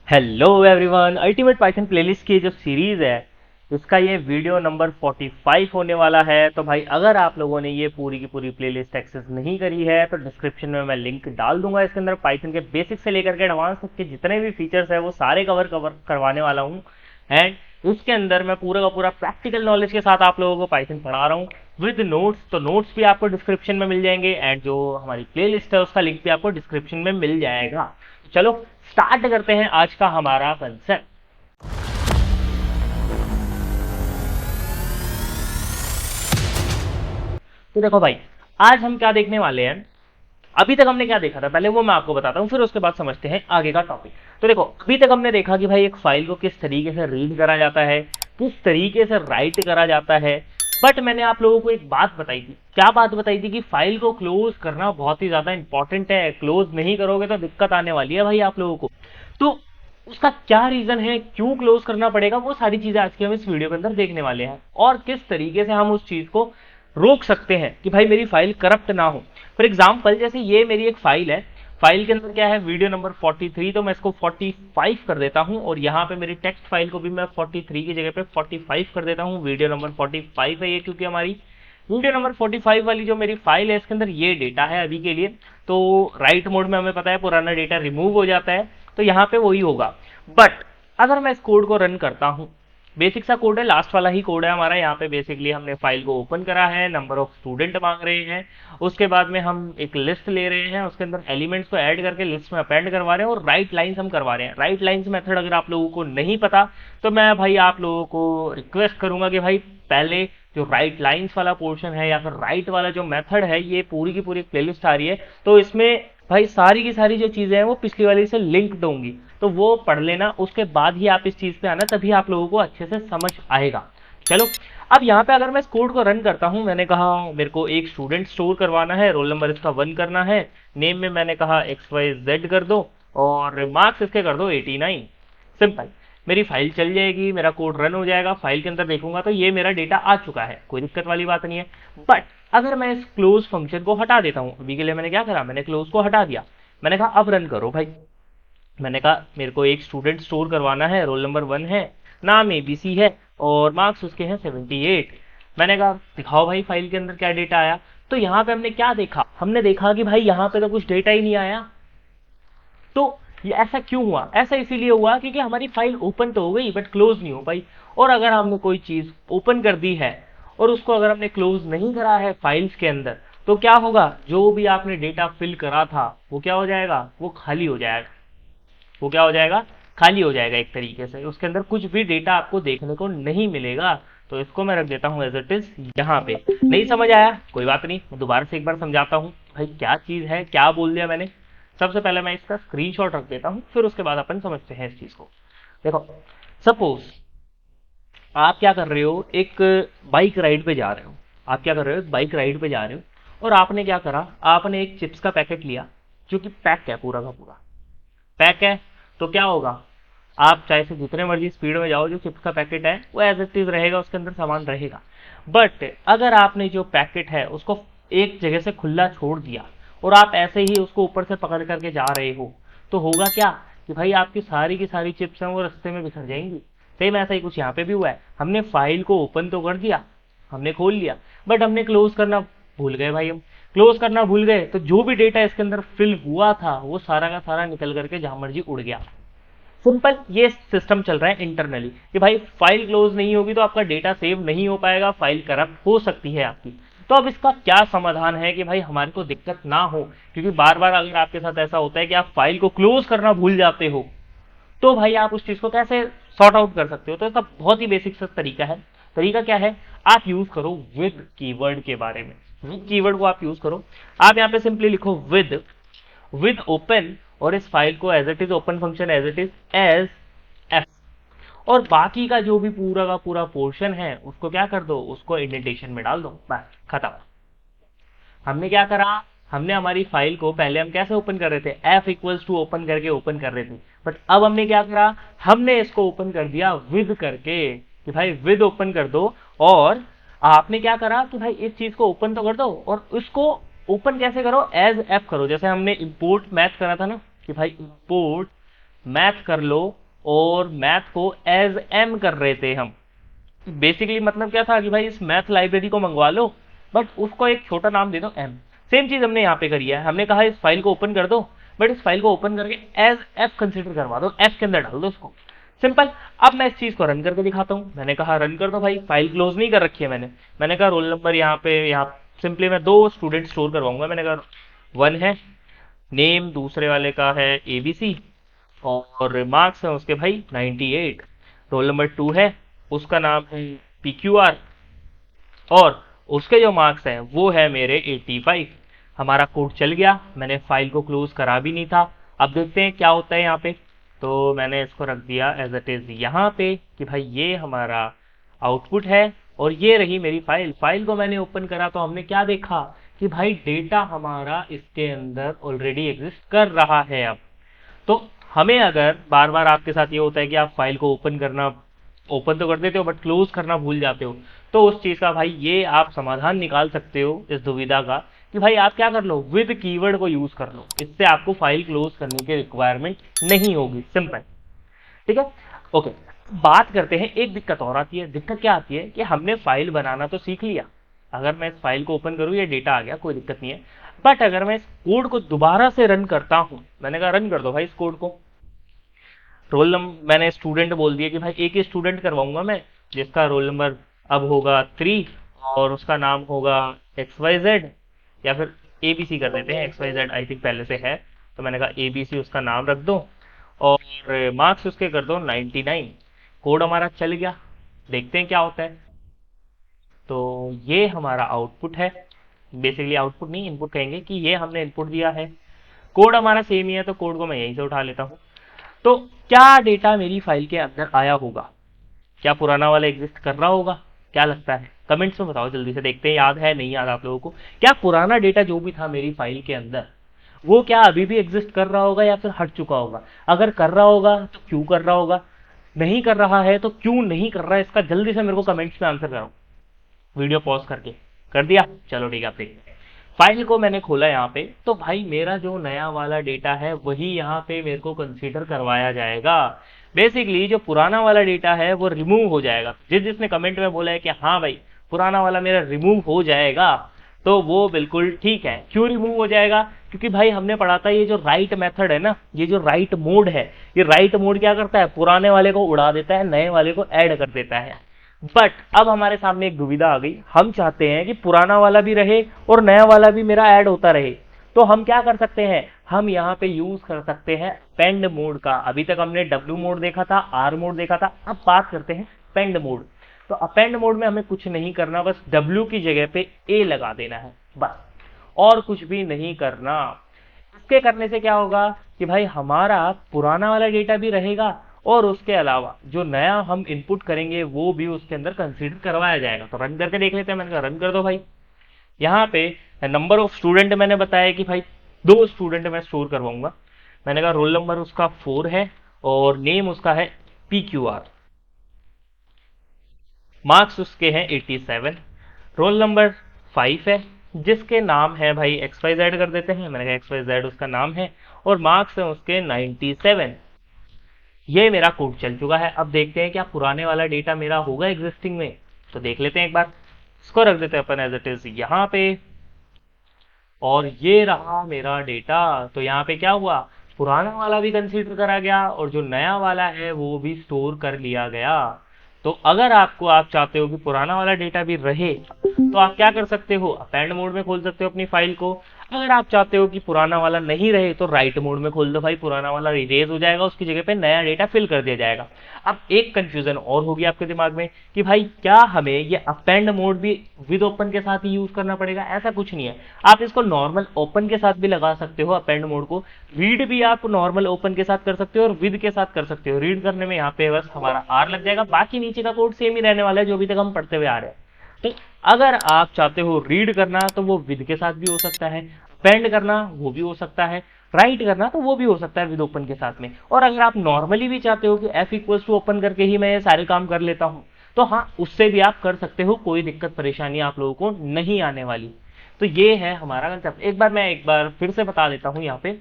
Hello everyone, ultimate Python playlist की जो series है उसका ये वीडियो नंबर 45 होने वाला है। तो भाई अगर आप लोगों ने ये पूरी की पूरी प्लेलिस्ट एक्सेस नहीं करी है तो डिस्क्रिप्शन में मैं लिंक डाल दूंगा। इसके अंदर पाइथन के बेसिक से लेकर के एडवांस तक के जितने भी फीचर्स है वो सारे कवर करवाने वाला हूँ। एंड उसके अंदर मैं पूरा का पूरा प्रैक्टिकल नॉलेज के साथ आप लोगों को पाइथन पढ़ा रहा हूँ विद नोट्स। तो नोट्स भी आपको डिस्क्रिप्शन में मिल जाएंगे एंड जो हमारी प्लेलिस्ट है उसका लिंक भी आपको डिस्क्रिप्शन में मिल जाएगा। चलो स्टार्ट करते हैं आज का हमारा कंसेप्ट। तो देखो भाई, आज हम क्या देखने वाले हैं। अभी तक हमने क्या देखा था पहले वो मैं आपको बताता हूँ, फिर उसके बाद समझते हैं आगे का टॉपिक। तो देखो, अभी तक हमने देखा कि भाई एक फाइल को किस तरीके से रीड करा जाता है, किस तरीके से राइट करा जाता है। बट मैंने आप लोगों को एक बात बताई थी। क्या बात बताई थी? कि फाइल को क्लोज करना बहुत ही ज्यादा इंपॉर्टेंट है। क्लोज नहीं करोगे तो दिक्कत आने वाली है भाई आप लोगों को। तो उसका क्या रीजन है, क्यों क्लोज करना पड़ेगा, वो सारी चीजें आज की हम इस वीडियो के अंदर देखने वाले हैं और किस तरीके से हम उस चीज को रोक सकते हैं कि भाई मेरी फाइल करप्ट ना हो। फॉर एग्जाम्पल, जैसे ये मेरी एक फाइल है, फाइल के अंदर क्या है, वीडियो नंबर 43, तो मैं इसको 45 कर देता हूं और यहाँ पे मेरी टेक्स्ट फाइल को भी मैं 43 की जगह पे 45 कर देता हूँ। वीडियो नंबर 45 है ये, क्योंकि हमारी वीडियो नंबर 45 वाली जो मेरी फाइल है इसके अंदर ये डेटा है अभी के लिए। तो राइट मोड में हमें पता है पुराना डेटा रिमूव हो जाता है, तो यहाँ पे वही होगा। बट अगर मैं इस कोड को रन करता हूं, बेसिक सा कोड है, लास्ट वाला ही कोड है हमारा। यहाँ पे बेसिकली हमने फाइल को ओपन करा है, नंबर ऑफ स्टूडेंट मांग रहे हैं, उसके बाद में हम एक लिस्ट ले रहे हैं, उसके अंदर एलिमेंट्स को ऐड करके लिस्ट में अपेंड करवा रहे हैं और राइट लाइंस हम करवा रहे हैं। राइट लाइंस मेथड अगर आप लोगों को नहीं पता तो मैं भाई आप लोगों को रिक्वेस्ट करूंगा कि भाई पहले जो राइट लाइंस वाला पोर्शन है या फिर राइट वाला जो मेथड है, ये पूरी की पूरी प्लेलिस्ट आ रही है, तो इसमें भाई सारी की सारी जो चीजें हैं वो पिछली वाली से लिंक्ड होंगी, तो वो पढ़ लेना। उसके बाद ही आप इस चीज पे आना, तभी आप लोगों को अच्छे से समझ आएगा। चलो, अब यहाँ पे अगर मैं इस कोड को रन करता हूँ, मैंने कहा मेरे को एक स्टूडेंट स्टोर करवाना है, रोल नंबर इसका 1 करना है, नेम में मैंने कहा XYZ कर दो और मार्क्स इसके कर दो 89। सिंपल, मेरी फाइल चल जाएगी, मेरा कोड रन हो जाएगा। फाइल के अंदर देखूंगा तो ये मेरा डेटा आ चुका है, कोई दिक्कत वाली बात नहीं है। बट अगर मैं इस क्लोज फंक्शन को हटा देता हूं, अभी के लिए मैंने क्या करा, मैंने क्लोज को हटा दिया, मैंने कहा अब रन करो भाई। मैंने कहा मेरे को एक स्टूडेंट स्टोर करवाना है, रोल नंबर 1 है, नाम ABC है और मार्क्स उसके हैं 78। मैंने कहा दिखाओ भाई फाइल के अंदर क्या डेटा आया। तो यहाँ पे हमने क्या देखा, हमने देखा कि भाई यहाँ पे तो कुछ डेटा ही नहीं आया। तो ये ऐसा क्यों हुआ? ऐसा इसीलिए हुआ क्योंकि हमारी फाइल ओपन तो हो गई बट क्लोज नहीं हो पाई। और अगर हमने कोई चीज ओपन कर दी है और उसको अगर हमने क्लोज नहीं करा है फाइल्स के अंदर, तो क्या होगा, जो भी आपने डेटा फिल करा था वो क्या हो जाएगा, वो खाली हो जाएगा। वो क्या हो जाएगा, खाली हो जाएगा। एक तरीके से उसके अंदर कुछ भी डेटा आपको देखने को नहीं मिलेगा। तो इसको मैं रख देता हूं एज इट इज यहाँ पे। नहीं समझ आया कोई बात नहीं, मैं दोबारा से एक बार समझाता हूँ भाई क्या चीज है, क्या बोल दिया मैंने। सबसे पहले मैं इसका स्क्रीनशॉट रख देता हूं, फिर उसके बाद अपन समझते हैं इस चीज को। देखो, सपोज आप क्या कर रहे हो, एक बाइक राइड पे जा रहे हो। आप क्या कर रहे हो, बाइक राइड पे जा रहे हो और आपने क्या करा, आपने एक चिप्स का पैकेट लिया जो कि पैक है, पूरा का पूरा पैक है। तो क्या होगा, आप चाहे से जितने मर्जी स्पीड में जाओ, जो चिप्स का पैकेट है वो एज इट इज रहेगा, उसके अंदर सामान रहेगा। बट अगर आपने जो पैकेट है उसको एक जगह से खुला छोड़ दिया और आप ऐसे ही उसको ऊपर से पकड़ करके जा रहे हो, तो होगा क्या कि भाई आपकी सारी की सारी चिप्स हैं वो रास्ते में बिखर जाएंगी। सेम ऐसा ही कुछ यहाँ पे भी हुआ है। हमने फाइल को ओपन तो कर दिया, हमने खोल लिया, बट हमने क्लोज करना भूल गए भाई। हम क्लोज करना भूल गए तो जो भी डेटा इसके अंदर फिल हुआ था वो सारा का सारा निकल करके जहां मर्जी उड़ गया। सिंपल ये सिस्टम चल रहा है इंटरनली कि भाई फाइल क्लोज नहीं होगी तो आपका डेटा सेव नहीं हो पाएगा, फाइल करप्ट हो सकती है आपकी। तो अब इसका क्या समाधान है कि भाई हमारे को दिक्कत ना हो, क्योंकि बार बार अगर आपके साथ ऐसा होता है कि आप फाइल को क्लोज करना भूल जाते हो, तो भाई आप उस चीज को कैसे सॉर्ट आउट कर सकते हो। तो इसका बहुत ही बेसिक सा तरीका है। तरीका क्या है, आप यूज करो विद कीवर्ड के बारे में। विद कीवर्ड को आप यूज करो। आप यहाँ पे सिंपली लिखो विद, विद ओपन, और इस फाइल को as it is open function as it is as f, और बाकी का जो भी पूरा का पूरा पोर्शन है उसको क्या कर दो, उसको इंडेंटेशन में डाल दो, बस खत्म। हमने क्या करा, हमने हमारी फाइल को पहले हम कैसे ओपन कर रहे थे, एफ इक्वल्स टू ओपन करके ओपन कर रहे थे, बट अब हमने क्या करा, हमने इसको ओपन कर दिया विद करके कि भाई विद ओपन कर दो। और आपने क्या करा कि भाई इस चीज को ओपन तो कर दो और उसको ओपन कैसे करो, एज एफ करो। जैसे हमने इंपोर्ट मैथ करा था ना कि भाई इंपोर्ट मैथ कर लो, और मैथ को एज एम कर रहे थे हम। बेसिकली मतलब क्या था कि भाई इस मैथ लाइब्रेरी को मंगवा लो, बट उसको एक छोटा नाम दे दो एम। सेम चीज हमने यहाँ पे करी है, हमने कहा इस फाइल को ओपन कर दो, बट इस फाइल को ओपन करके एज एफ कंसिडर करवा दो, एफ के अंदर डाल दो उसको, सिंपल। अब मैं इस चीज को रन करके दिखाता हूँ। मैंने कहा रन कर दो भाई, फाइल क्लोज नहीं कर रखी है मैंने कहा रोल नंबर यहाँ पे, यहाँ सिंपली मैं 2 स्टूडेंट स्टोर करवाऊंगा। मैंने कहा 1 है नेम, दूसरे वाले का है एबीसी, और मार्क्स है उसके भाई 98। रोल नंबर 2 है, उसका नाम है पीक्यूआर, और उसके जो मार्क्स हैं वो है मेरे 85। हमारा कोड चल गया, मैंने फाइल को क्लोज करा भी नहीं था। अब देखते हैं क्या होता है यहाँ पे। तो मैंने इसको रख दिया एज इट इज यहाँ पे कि भाई ये हमारा आउटपुट है, और ये रही मेरी फाइल को मैंने ओपन करा तो हमने क्या देखा कि भाई डेटा हमारा इसके अंदर ऑलरेडी एग्जिस्ट कर रहा है। अब तो हमें अगर बार बार आपके साथ ये होता है कि आप फाइल को ओपन तो कर देते हो बट क्लोज करना भूल जाते हो, तो उस चीज का भाई ये आप समाधान निकाल सकते हो इस दुविधा का, कि भाई आप क्या कर लो, विद कीवर्ड को यूज कर लो, इससे आपको फाइल क्लोज करने की रिक्वायरमेंट नहीं होगी, सिंपल। ठीक है, ओके। बात करते हैं, एक दिक्कत और आती है। दिक्कत क्या आती है कि हमने फाइल बनाना तो सीख लिया, अगर मैं इस फाइल को ओपन करूं ये डेटा आ गया, कोई दिक्कत नहीं है। बट अगर मैं इस कोड को दोबारा से रन करता हूं, मैंने कहा रन कर दो भाई इस कोड को, रोल नंबर मैंने स्टूडेंट बोल दिया कि भाई एक ही स्टूडेंट करवाऊंगा मैं, जिसका रोल नंबर अब होगा 3, और उसका नाम होगा XYZ, या फिर ABC कर देते हैं, XYZ आई थिंक पहले से है, तो मैंने कहा ABC उसका नाम रख दो, और मार्क्स उसके कर दो 99। कोड हमारा चल गया, देखते हैं क्या होता है। तो ये हमारा आउटपुट है, बेसिकली आउटपुट नहीं इनपुट कहेंगे, कि ये हमने इनपुट दिया है। कोड हमारा सेम ही है, तो कोड को मैं यहीं से उठा लेता हूँ। तो क्या डेटा मेरी फाइल के अंदर आया होगा, क्या पुराना वाला एग्जिस्ट कर रहा होगा, क्या लगता है कमेंट्स में बताओ, जल्दी से देखते हैं याद है नहीं याद आप लोगों को। क्या पुराना डेटा जो भी था मेरी फाइल के अंदर, वो क्या अभी भी एग्जिस्ट कर रहा होगा या फिर हट चुका होगा? अगर कर रहा होगा तो क्यों कर रहा होगा, नहीं कर रहा है तो क्यों नहीं कर रहा है, इसका जल्दी से मेरे को कमेंट्स में आंसर करो, वीडियो पॉज करके। कर दिया, चलो ठीक है। आप देखते हैं, फाइल को मैंने खोला यहाँ पे, तो भाई मेरा जो नया वाला डेटा है वही यहाँ पे मेरे को कंसीडर करवाया जाएगा। बेसिकली जो पुराना वाला डेटा है वो रिमूव हो जाएगा। जिसने कमेंट में बोला है कि हाँ भाई पुराना वाला मेरा रिमूव हो जाएगा, तो वो बिल्कुल ठीक है। क्यों रिमूव हो जाएगा? क्योंकि भाई हमने पढ़ा था ये जो राइट मेथड है ना, ये जो राइट मोड है, ये राइट मोड क्या करता है, पुराने वाले को उड़ा देता है, नए वाले को ऐड कर देता है। बट अब हमारे सामने एक दुविधा आ गई, हम चाहते हैं कि पुराना वाला भी रहे और नया वाला भी मेरा ऐड होता रहे। तो हम क्या कर सकते हैं, हम यहाँ पे यूज कर सकते हैं पेंड मोड का। अभी तक हमने डब्ल्यू मोड देखा था, आर मोड देखा था, अब बात करते हैं पेंड मोड। तो अपेंड मोड में हमें कुछ नहीं करना, बस डब्ल्यू की जगह पे ए लगा देना है, बस, और कुछ भी नहीं करना। इसके करने से क्या होगा कि भाई हमारा पुराना वाला डेटा भी रहेगा, और उसके अलावा जो नया हम इनपुट करेंगे वो भी उसके अंदर कंसीडर करवाया जाएगा। तो रन करके देख लेते हैं। मैंने कहा रन कर दो भाई। यहाँ पे नंबर ऑफ स्टूडेंट मैंने बताया कि भाई 2 स्टूडेंट मैं स्टोर करवाऊंगा। मैंने कहा रोल नंबर उसका 4 है, और नेम उसका है PQR, मार्क्स उसके हैं 87, रोल नंबर 5 है, जिसके नाम है भाई XYZ कर देते हैं। मैंने कहा XYZ उसका नाम है, और मार्क्स है उसके 97। ये मेरा कोड चल चुका है। अब देखते हैं क्या पुराने वाला डेटा मेरा होगा एग्जिस्टिंग में, तो देख लेते हैं एक बार। इसको रख देते हैं अपन एज इट इज यहाँ पे, और ये रहा मेरा डेटा। तो यहाँ पे क्या हुआ, पुराना वाला भी कंसीडर करा गया, और जो नया वाला है वो भी स्टोर कर लिया गया। तो अगर आप चाहते हो कि पुराना वाला डेटा भी रहे, तो आप क्या कर सकते हो, अपेंड मोड में खोल सकते हो अपनी फाइल को। अगर आप चाहते हो कि पुराना वाला नहीं रहे, तो राइट मोड में खोल दो भाई, पुराना वाला इरेज हो जाएगा, उसकी जगह पे नया डेटा फिल कर दिया जाएगा। अब एक कंफ्यूजन और होगी आपके दिमाग में कि भाई क्या हमें ये अपेंड मोड भी विद ओपन के साथ ही यूज करना पड़ेगा? ऐसा कुछ नहीं है, आप इसको नॉर्मल ओपन के साथ भी लगा सकते हो। अपेंड मोड को रीड भी आप नॉर्मल ओपन के साथ कर सकते हो, और विद के साथ कर सकते हो। रीड करने में यहाँ पे बस हमारा आर लग जाएगा, बाकी नीचे का कोड सेम ही रहने वाला है जो अभी तक हम पढ़ते हुए आ रहे हैं। तो अगर आप चाहते हो रीड करना, तो वो विद के साथ भी हो सकता है, पेंड करना वो भी हो सकता है, राइट करना तो वो भी हो सकता है विद ओपन के साथ में। और अगर आप नॉर्मली भी चाहते हो कि F इक्वल्स टू ओपन करके ही मैं ये सारे काम कर लेता हूं, तो हाँ उससे भी आप कर सकते हो, कोई दिक्कत परेशानी आप लोगों को नहीं आने वाली। तो ये है हमारा कंसेप्ट। एक बार फिर से बता देता हूँ यहाँ पे।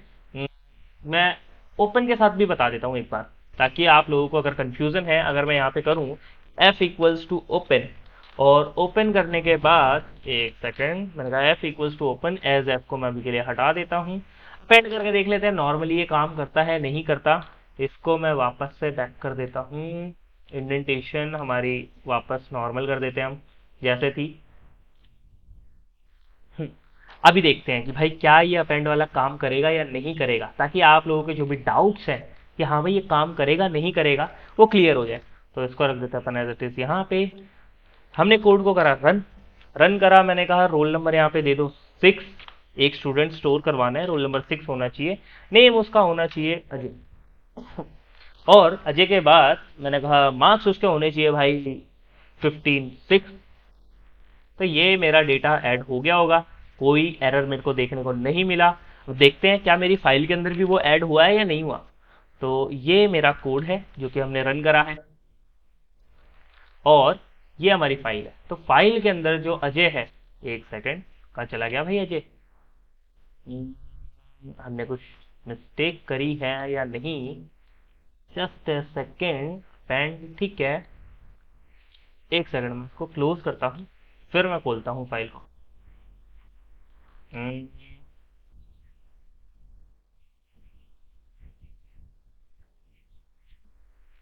मैं ओपन के साथ भी बता देता हूँ एक बार, ताकि आप लोगों को अगर कंफ्यूजन है, अगर मैं यहाँ पे करूँ f इक्वल्स टू ओपन, और ओपन करने के बाद एक सेकेंड, मैंने कहा f equals to open, as f को मैं अभी के लिए हटा देता हूँ। अपेंड करके देख लेते हैं नॉर्मली ये काम करता है नहीं करता। इसको मैं वापस से बैक कर देता हूँ, इंडेंटेशन हमारी वापस नॉर्मल कर देते हैं हम जैसे थी। अभी देखते हैं कि भाई क्या ये अपेंड वाला काम करेगा या नहीं करेगा, ताकि आप लोगों के जो भी डाउट्स हैं कि हाँ भाई ये काम करेगा नहीं करेगा वो क्लियर हो जाए। तो इसको रख देते हैं अपन एज इट इज। यहाँ पे हमने कोड को करा रन, रन करा, मैंने कहा रोल नंबर यहाँ पे दे दो 6, एक स्टूडेंट स्टोर करवाना है, रोल नंबर 6 होना चाहिए, नेम उसका होना चाहिए अजय, और अजय के बाद मैंने कहा मार्क्स उसके होने चाहिए भाई 15 6। तो ये मेरा डेटा ऐड हो गया होगा, कोई एरर मेरे को देखने को नहीं मिला। अब देखते हैं क्या मेरी फाइल के अंदर भी वो ऐड हुआ है या नहीं हुआ। तो ये मेरा कोड है जो कि हमने रन करा है, और ये हमारी फाइल है। तो फाइल के अंदर जो अजय है, एक सेकेंड, कहाँ चला गया भाई अजय, हमने कुछ मिस्टेक करी है या नहीं, जस्ट ए सेकेंड, पेन ठीक है, एक सेकंड में इसको क्लोज करता हूँ, फिर मैं खोलता हूँ फाइल को। हम्म,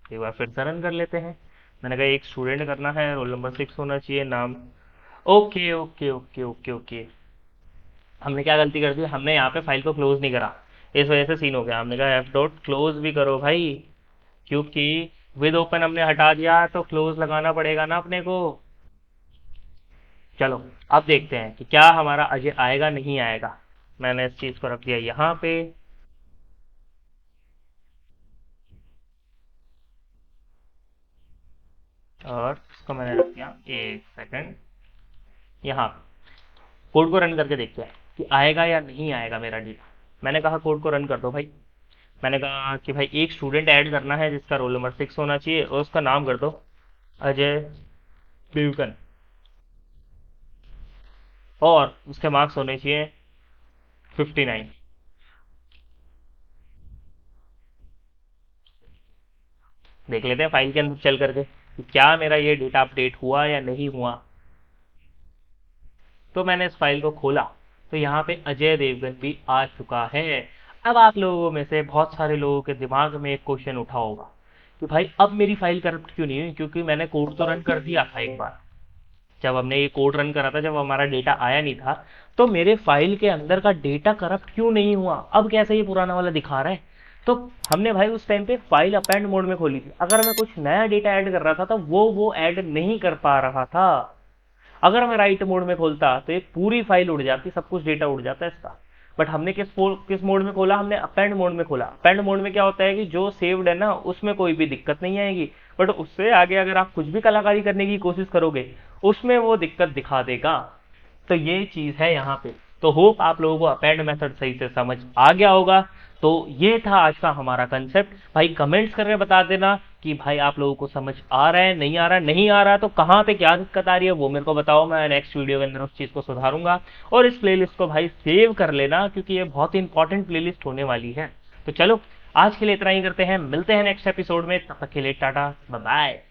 एक बार फिर से रन कर लेते हैं। मैंने कहा एक स्टूडेंट करना है, रोल नंबर 6 होना चाहिए, नाम, okay okay okay okay okay. हमने क्या गलती कर दी, हमने यहाँ पे फाइल को क्लोज नहीं करा, इस वजह से सीन हो गया। हमने कहा एफ डॉट क्लोज भी करो भाई, क्योंकि विद ओपन हमने हटा दिया तो क्लोज लगाना पड़ेगा ना अपने को। चलो अब देखते हैं कि क्या हमारा अजय आएगा नहीं आएगा। मैंने इस चीज को रख दिया यहाँ पे, और इसको मैंने रख दिया, एक सेकंड, यहाँ कोड को रन करके देखते हैं कि आएगा या नहीं आएगा मेरा डेटा। मैंने कहा कोड को रन कर दो भाई, मैंने कहा कि भाई एक स्टूडेंट ऐड करना है जिसका रोल नंबर 6 होना चाहिए, और उसका नाम कर दो अजय बिवकन, और उसके मार्क्स होने चाहिए 59। देख लेते हैं फाइल के अंदर चल करके कि क्या मेरा ये डेटा अपडेट हुआ या नहीं हुआ। तो मैंने इस फाइल को खोला, तो यहाँ पे अजय देवगन भी आ चुका है। अब आप लोगों में से बहुत सारे लोगों के दिमाग में एक क्वेश्चन उठा होगा कि भाई अब मेरी फाइल करप्ट क्यों नहीं हुई, क्योंकि मैंने कोड तो रन कर दिया था एक बार, जब हमने ये कोड रन करा था, जब हमारा डेटा आया नहीं था, तो मेरे फाइल के अंदर का डेटा करप्ट क्यों नहीं हुआ, अब कैसे ये पुराना वाला दिखा रहा है। तो हमने भाई उस टाइम पे फाइल अपेंड मोड में खोली थी, अगर मैं कुछ नया डेटा ऐड कर रहा था तो वो ऐड नहीं कर पा रहा था। अगर मैं राइट मोड में खोलता तो ये पूरी फाइल उड़ जाती, सब कुछ डेटा उड़ जाता है इसका। बट हमने किस मोड में खोला, हमने अपेंड मोड में खोला। अपेंड मोड में क्या होता है कि जो सेव्ड है ना उसमें कोई भी दिक्कत नहीं आएगी, बट उससे आगे अगर आप कुछ भी कलाकारी करने की कोशिश करोगे उसमें वो दिक्कत दिखा देगा। तो ये चीज है यहाँ पे। तो होप आप लोगों को अपेंड मेथड सही से समझ आ गया होगा। तो ये था आज का हमारा कंसेप्ट। भाई कमेंट्स करके बता देना कि भाई आप लोगों को समझ आ रहा है, नहीं आ रहा, नहीं आ रहा तो कहाँ पे क्या दिक्कत आ रही है वो मेरे को बताओ, मैं नेक्स्ट वीडियो के अंदर उस चीज को सुधारूंगा। और इस प्लेलिस्ट को भाई सेव कर लेना, क्योंकि ये बहुत ही इंपॉर्टेंट प्लेलिस्ट होने वाली है। तो चलो आज के लिए इतना ही करते हैं, मिलते हैं नेक्स्ट एपिसोड में, तब तक के लिए टाटा बाय बाय।